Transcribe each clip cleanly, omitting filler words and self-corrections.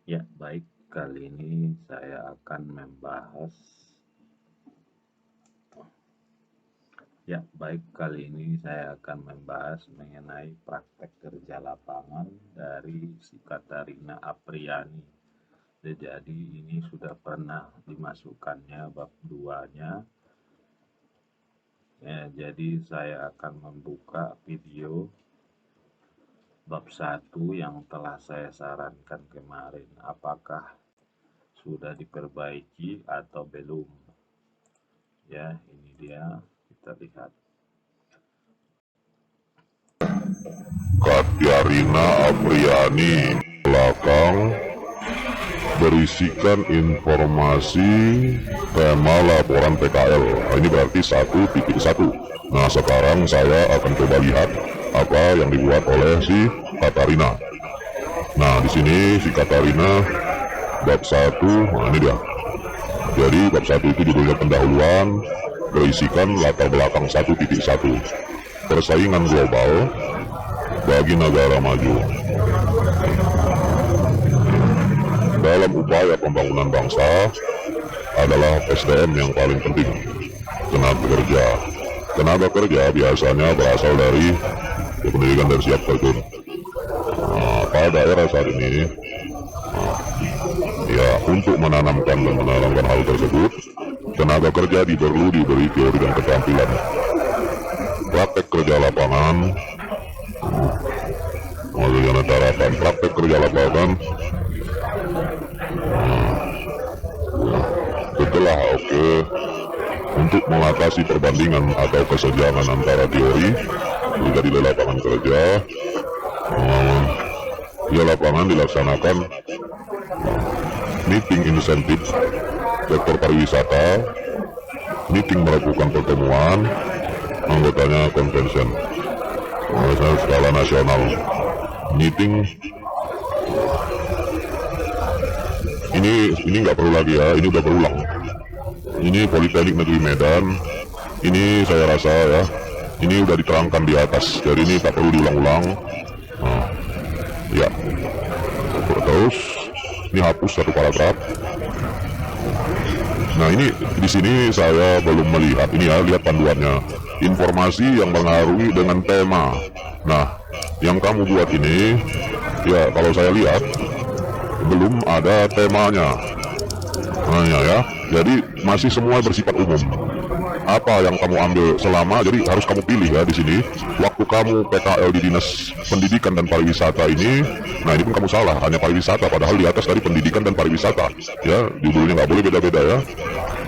Ya, baik. Kali ini saya akan membahas mengenai praktek kerja lapangan dari si Katarina Apriani. Jadi ini sudah pernah dimasukkannya bab 2-nya. Ya, jadi saya akan membuka video bab 1 yang telah saya sarankan kemarin. Apakah sudah diperbaiki atau belum? Ya, ini dia, kita lihat. Katarina Apriani belakang berisikan informasi tema laporan PKL. Ini berarti 1.1. Nah, sekarang saya akan coba lihat apa yang dibuat oleh si Katarina. Nah, di sini si Katarina bab 1, nah ini dia. Jadi bab 1 itu judulnya pendahuluan, berisikan latar belakang 1.1. Persaingan global bagi negara maju. Dalam upaya pembangunan bangsa adalah SDM yang paling penting, tenaga kerja. Tenaga kerja biasanya berasal dari pendidikan dan siap terjun. Pada era saat ini, ya untuk menanamkan dan menerapkan hal tersebut, tenaga kerja perlu diberi teori dan keterampilan. Praktek kerja lapangan, bagaimana tarapan praktek kerja lapangan setelah untuk mengatasi perbandingan atau kesenjangan antara teori juga di lapangan kerja. Di lapangan dilaksanakan meeting insentif sektor pariwisata, meeting melakukan pertemuan anggotanya convention, skala nasional, meeting ini nggak perlu lagi ya, ini udah berulang. Ini Politeknik Negeri Medan, ini saya rasa ya, ini udah diterangkan di atas, jadi ini tak perlu diulang-ulang. Ya, terus ini hapus satu paragraf. Nah, ini di sini saya belum melihat ini ya, lihat panduannya. Informasi yang mengaruhi dengan tema. Nah, yang kamu buat ini ya kalau saya lihat belum ada temanya. Nah ya, jadi masih semua bersifat umum. Apa yang kamu ambil selama, jadi harus kamu pilih ya di sini. Waktu kamu PKL di Dinas Pendidikan dan Pariwisata ini, nah ini pun kamu salah, hanya pariwisata, padahal di atas dari pendidikan dan pariwisata. Ya, judulnya nggak boleh beda-beda ya.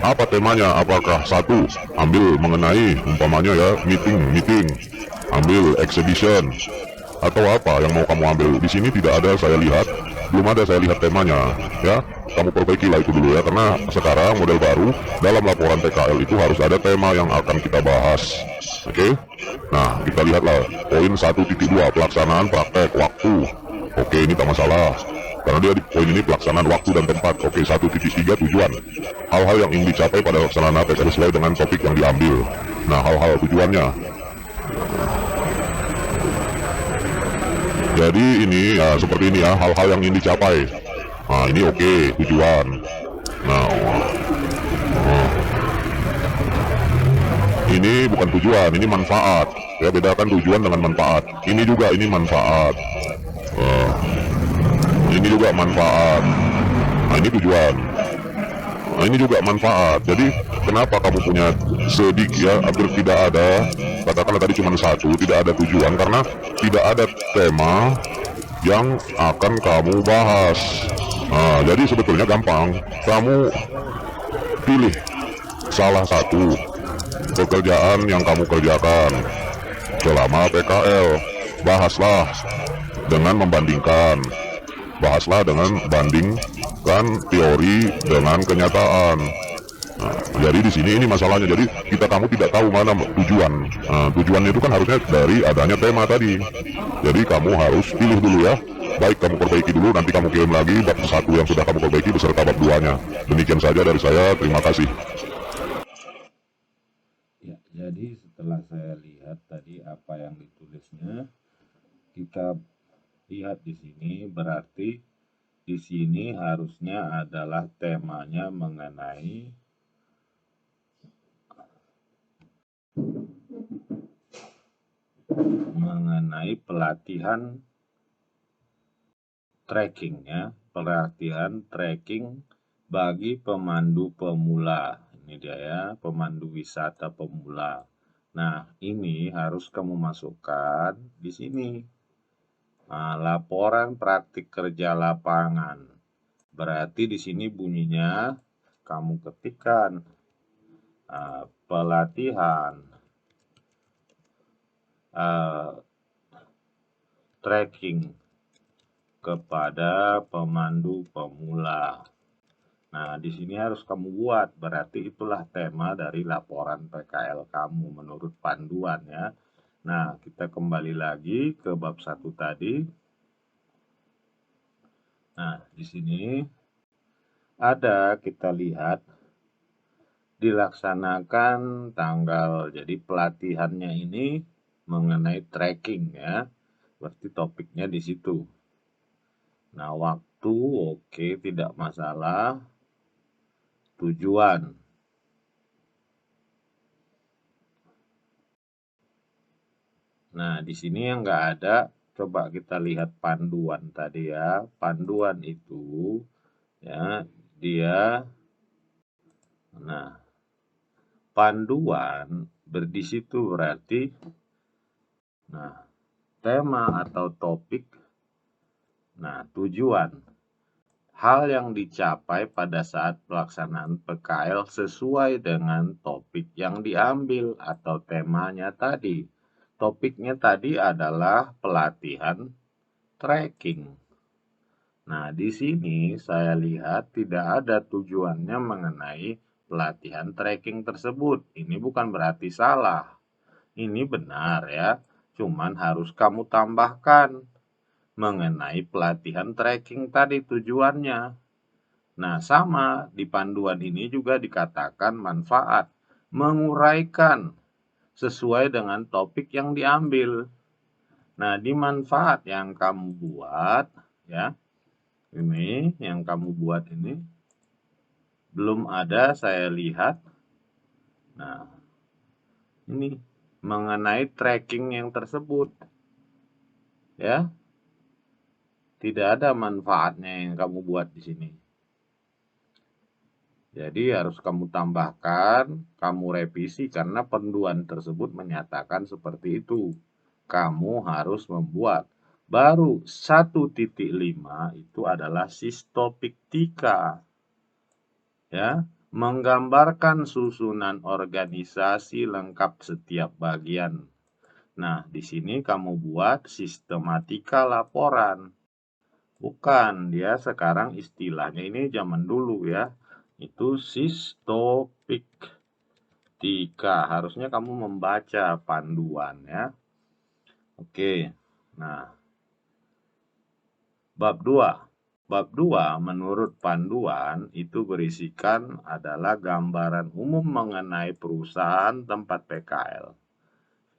Apa temanya? Apakah satu, ambil mengenai umpamanya ya meeting, ambil exhibition, atau apa yang mau kamu ambil? Di sini tidak ada saya lihat, belum ada saya lihat temanya ya. Kamu perbaikilah itu dulu ya, karena sekarang model baru dalam laporan PKL itu harus ada tema yang akan kita bahas. Oke. Nah, kita lihatlah poin 1.2 pelaksanaan praktek waktu. Oke, ini tak masalah karena dia di poin ini pelaksanaan waktu dan tempat. Oke, 1.3 tujuan, hal-hal yang ingin dicapai pada pelaksanaan PKL sesuai dengan topik yang diambil. Nah, hal-hal tujuannya, jadi ini ya seperti ini ya, hal-hal yang ingin dicapai. Nah, ini oke, tujuan. Nah, ini bukan tujuan, ini manfaat. Ya, bedakan tujuan dengan manfaat. Ini juga, ini manfaat. Ini juga manfaat. Nah, ini tujuan. Nah, ini juga manfaat. Jadi kenapa kamu punya sedikit ya, hampir tidak ada, katakanlah tadi cuma satu, tidak ada tujuan karena tidak ada tema yang akan kamu bahas. Nah, jadi sebetulnya gampang. Kamu pilih salah satu pekerjaan yang kamu kerjakan selama PKL. Bahaslah dengan membandingkan. Bahaslah dengan bandingkan teori dengan kenyataan. Nah, jadi di sini ini masalahnya. Jadi kamu tidak tahu mana tujuan. Nah, tujuannya itu kan harusnya dari adanya tema tadi. Jadi kamu harus pilih dulu ya. Baik, kamu perbaiki dulu, nanti kamu kirim lagi bab 1 yang sudah kamu perbaiki beserta bab 2-nya. Demikian saja dari saya, terima kasih. Ya, jadi setelah saya lihat tadi apa yang ditulisnya, kita lihat di sini berarti di sini harusnya adalah temanya mengenai pelatihan tracking ya, pelatihan tracking bagi pemandu pemula. Ini dia ya, pemandu wisata pemula. Nah, ini harus kamu masukkan di sini. Nah, laporan praktik kerja lapangan. Berarti di sini bunyinya kamu ketikkan pelatihan tracking kepada pemandu pemula. Nah, di sini harus kamu buat, berarti itulah tema dari laporan PKL kamu menurut panduan ya. Nah, kita kembali lagi ke bab 1 tadi. Nah, di sini ada kita lihat dilaksanakan tanggal, jadi pelatihannya ini mengenai tracking ya. Berarti topiknya di situ. Nah, waktu oke, tidak masalah. Tujuan. Nah, di sini yang nggak ada, coba kita lihat panduan tadi ya. Panduan itu ya, dia, nah, panduan di situ berarti, nah, tema atau topik, nah, tujuan. Hal yang dicapai pada saat pelaksanaan PKL sesuai dengan topik yang diambil atau temanya tadi. Topiknya tadi adalah pelatihan tracking. Nah, di sini saya lihat tidak ada tujuannya mengenai pelatihan tracking tersebut. Ini bukan berarti salah. Ini benar ya. Cuman harus kamu tambahkan mengenai pelatihan tracking tadi tujuannya. Nah, sama di panduan ini juga dikatakan manfaat, menguraikan sesuai dengan topik yang diambil. Nah, di manfaat yang kamu buat ya, ini yang kamu buat ini belum ada saya lihat. Nah, ini mengenai tracking yang tersebut ya. Tidak ada manfaatnya yang kamu buat di sini. Jadi harus kamu tambahkan, kamu revisi karena panduan tersebut menyatakan seperti itu. Kamu harus membuat. Baru 1.5 itu adalah sistopiktika. Ya, menggambarkan susunan organisasi lengkap setiap bagian. Nah, di sini kamu buat sistematika laporan. Bukan, dia sekarang istilahnya ini zaman dulu ya. Itu sistopiktika. Harusnya kamu membaca panduan ya. Oke. Nah, bab 2. Bab 2 menurut panduan itu berisikan adalah gambaran umum mengenai perusahaan tempat PKL.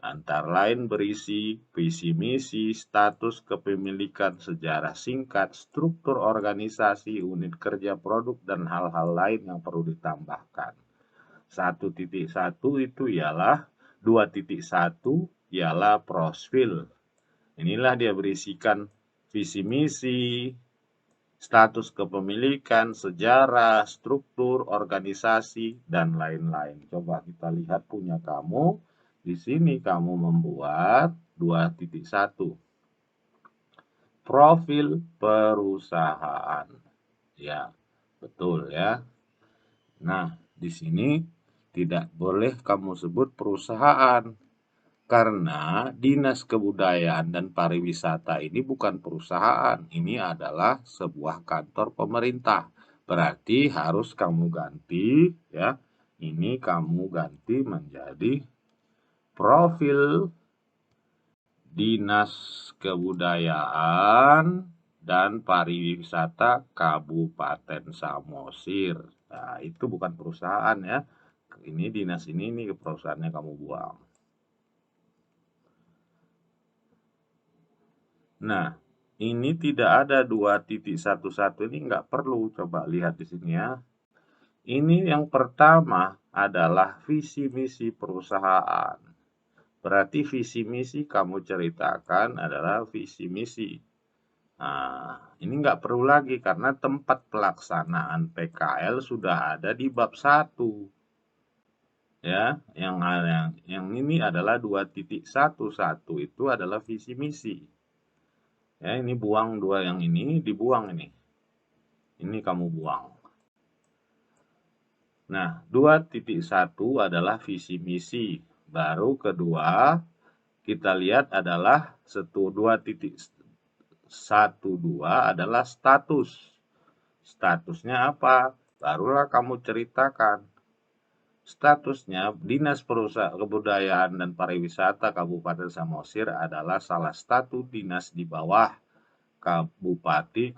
Antara lain berisi visi misi, status kepemilikan, sejarah singkat, struktur organisasi, unit kerja produk, dan hal-hal lain yang perlu ditambahkan. 1.1 itu ialah 2.1 ialah profil. Inilah dia berisikan visi misi, status kepemilikan, sejarah, struktur organisasi, dan lain-lain. Coba kita lihat punya kamu. Di sini kamu membuat 2.1. Profil perusahaan. Ya, betul ya. Nah, di sini tidak boleh kamu sebut perusahaan. Karena Dinas Kebudayaan dan Pariwisata ini bukan perusahaan. Ini adalah sebuah kantor pemerintah. Berarti harus kamu ganti ya. Ini kamu ganti menjadi profil Dinas Kebudayaan dan Pariwisata Kabupaten Samosir. Nah, itu bukan perusahaan ya. Ini dinas ini perusahaannya kamu buang. Nah, ini tidak ada 2.11 ini nggak perlu, coba lihat di sini ya. Ini yang pertama adalah visi misi perusahaan. Berarti visi misi kamu ceritakan adalah visi misi. Nah, ini nggak perlu lagi karena tempat pelaksanaan PKL sudah ada di bab 1. Ya, yang ini adalah 2.11 itu adalah visi misi. Ya, ini buang dua yang ini, dibuang ini. Ini kamu buang. Nah, 2.1 adalah visi misi. Baru kedua, kita lihat adalah 2.12 adalah status. Statusnya apa? Barulah kamu ceritakan. Statusnya Dinas Kebudayaan dan Pariwisata Kabupaten Samosir adalah salah satu dinas di bawah kabupaten,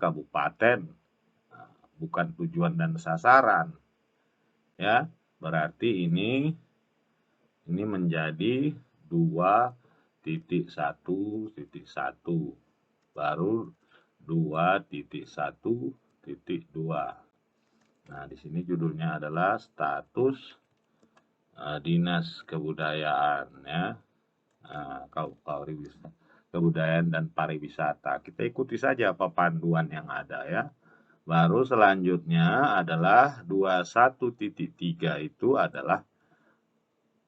bukan tujuan dan sasaran. Ya, berarti ini menjadi 2.1.1 baru 2.1.2. Nah, di sini judulnya adalah status Dinas Kebudayaan ya. Kebudayaan dan Pariwisata. Kita ikuti saja apa panduan yang ada ya. Baru selanjutnya adalah 21.3 itu adalah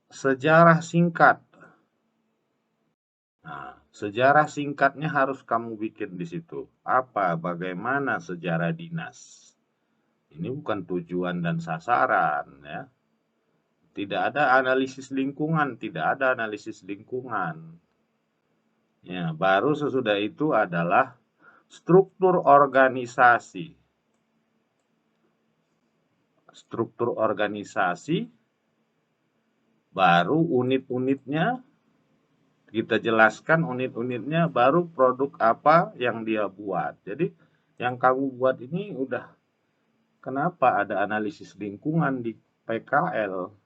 sejarah singkat. Nah, sejarah singkatnya harus kamu bikin di situ. Apa, bagaimana sejarah dinas? Ini bukan tujuan dan sasaran ya. Tidak ada analisis lingkungan, tidak ada analisis lingkungan. Ya, baru sesudah itu adalah struktur organisasi. Struktur organisasi, baru unit-unitnya, kita jelaskan unit-unitnya, baru produk apa yang dia buat. Jadi yang kamu buat ini udah, kenapa ada analisis lingkungan di PKL?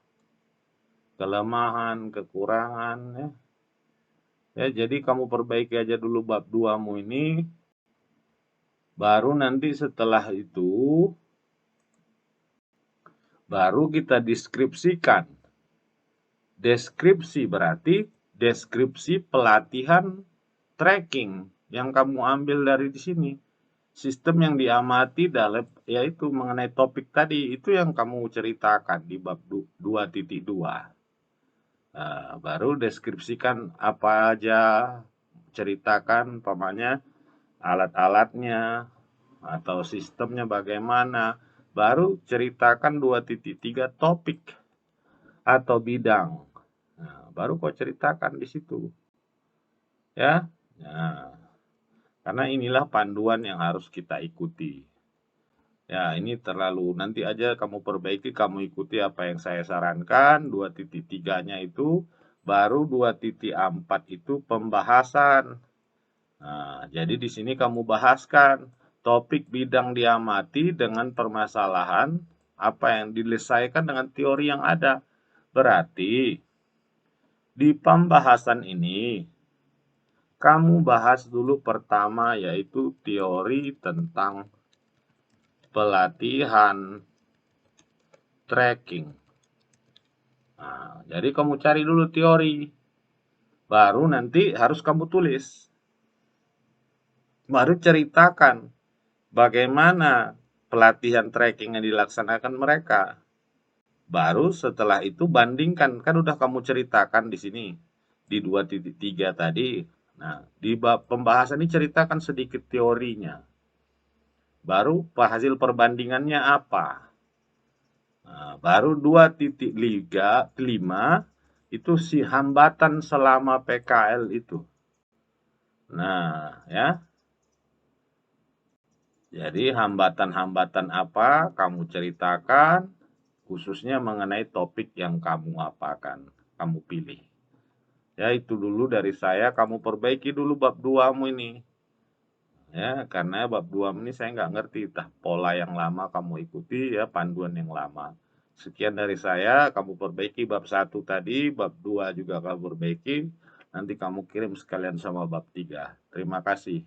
Kelemahan, kekurangan ya. Ya, jadi kamu perbaiki aja dulu bab 2-mu ini. Baru nanti setelah itu baru kita deskripsikan. Deskripsi berarti deskripsi pelatihan tracking yang kamu ambil dari di sini. Sistem yang diamati dalam yaitu mengenai topik tadi itu yang kamu ceritakan di bab 2.2. Nah, baru deskripsikan apa aja, ceritakan umpamanya alat-alatnya atau sistemnya bagaimana, baru ceritakan 2.3 topik atau bidang. Nah, baru kau ceritakan di situ. Ya. Nah, karena inilah panduan yang harus kita ikuti. Ya, ini terlalu, nanti aja kamu perbaiki, kamu ikuti apa yang saya sarankan. 2.3-nya itu, baru 2.4 itu pembahasan. Nah, jadi di sini kamu bahaskan topik bidang diamati dengan permasalahan apa yang diselesaikan dengan teori yang ada. Berarti di pembahasan ini kamu bahas dulu pertama yaitu teori tentang pelatihan tracking. Nah, jadi kamu cari dulu teori. Baru nanti harus kamu tulis. Baru ceritakan bagaimana pelatihan tracking yang dilaksanakan mereka. Baru setelah itu bandingkan, kan udah kamu ceritakan di sini di 2.3 tadi. Nah, di bab pembahasan ini ceritakan sedikit teorinya. Baru hasil perbandingannya apa? Nah, baru 2.5 itu si hambatan selama PKL itu. Nah, ya. Jadi hambatan-hambatan apa kamu ceritakan, khususnya mengenai topik yang kamu apakan, kamu pilih. Ya, itu dulu dari saya, kamu perbaiki dulu bab 2-mu ini. Ya, karena bab 2 ini saya nggak ngerti, pola yang lama kamu ikuti ya, panduan yang lama. Sekian dari saya, kamu perbaiki bab 1 tadi, bab 2 juga kamu perbaiki, nanti kamu kirim sekalian sama bab 3. Terima kasih.